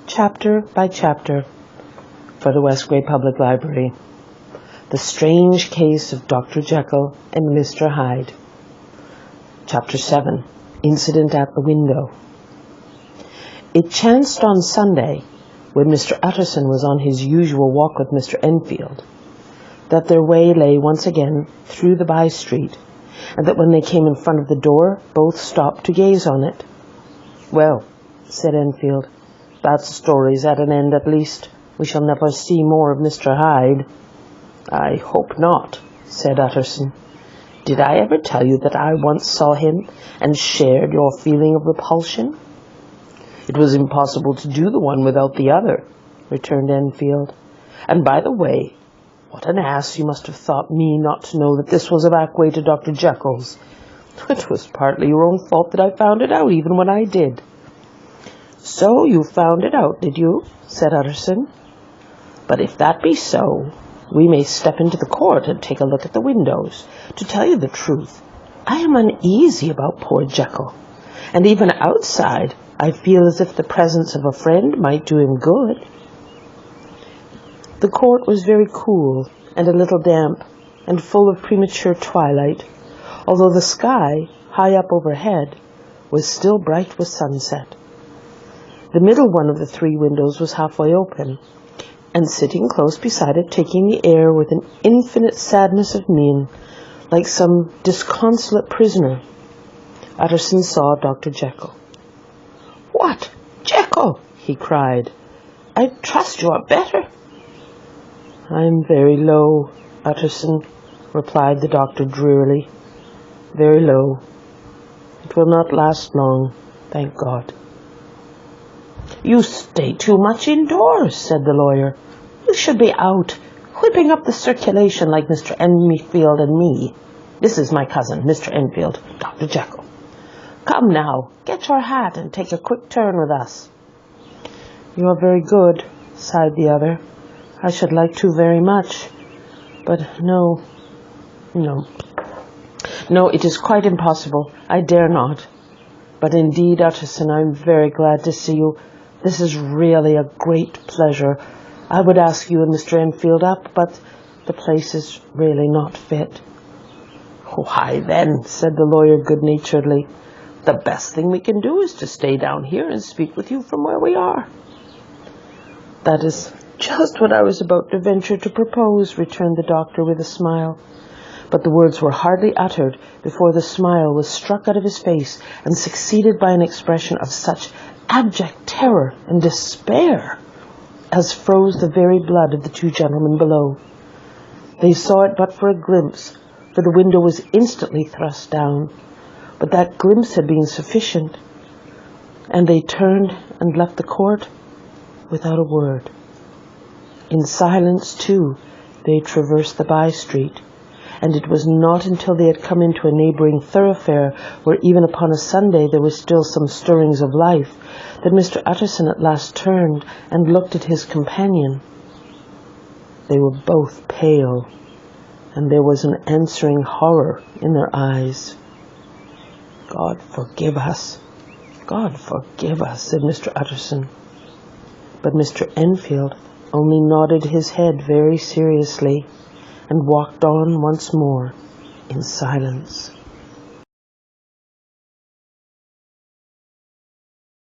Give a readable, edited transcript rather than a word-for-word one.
chapter by chapter, for the West Grey Public Library. The Strange Case of Dr. Jekyll and Mr. Hyde. Chapter 7, Incident at the Window. It chanced on Sunday, when Mr. Utterson was on his usual walk with Mr. Enfield, that their way lay once again through the by-street, and that when they came in front of the door, both stopped to gaze on it. "Well," said Enfield, "that story's at an end at least. We shall never see more of Mr. Hyde." "I hope not," said Utterson. "Did I ever tell you that I once saw him and shared your feeling of repulsion?" "It was impossible to do the one without the other," returned Enfield. "And by the way, what an ass you must have thought me not to know that this was a back way to Dr. Jekyll's. It was partly your own fault that I found it out, even when I did." "So you found it out, did you?" said Utterson. "But if that be so, we may step into the court and take a look at the windows. To tell you the truth, I am uneasy about poor Jekyll, and even outside I feel as if the presence of a friend might do him good." The court was very cool and a little damp and full of premature twilight, although the sky, high up overhead, was still bright with sunset. The middle one of the three windows was halfway open, and sitting close beside it, taking the air with an infinite sadness of mien, like some disconsolate prisoner, Utterson saw Dr. Jekyll. "What, Jekyll!" he cried. "I trust you are better." "I am very low, Utterson," replied the doctor drearily. "Very low. It will not last long, thank God." "You stay too much indoors," said the lawyer. "You should be out, whipping up the circulation like Mr. Enfield and me. This is my cousin, Mr. Enfield, Dr. Jekyll. Come now, get your hat and take a quick turn with us." "You are very good," sighed the other. "I should like to very much, but no, it is quite impossible. I dare not. But indeed, Utterson, I am very glad to see you. This is really a great pleasure. I would ask you and Mr. Enfield up, but the place is really not fit." "Why then," said the lawyer good-naturedly, "the best thing we can do is to stay down here and speak with you from where we are." "That is just what I was about to venture to propose," returned the doctor with a smile. But the words were hardly uttered before the smile was struck out of his face and succeeded by an expression of such abject terror and despair as froze the very blood of the two gentlemen below. They saw it but for a glimpse, for the window was instantly thrust down, but that glimpse had been sufficient, and they turned and left the court without a word. In silence, too, they traversed the by-street, and it was not until they had come into a neighbouring thoroughfare, where even upon a Sunday there were still some stirrings of life, that Mr. Utterson at last turned and looked at his companion. They were both pale, and there was an answering horror in their eyes. "God forgive us, God forgive us," said Mr. Utterson. But Mr. Enfield only nodded his head very seriously and walked on once more in silence.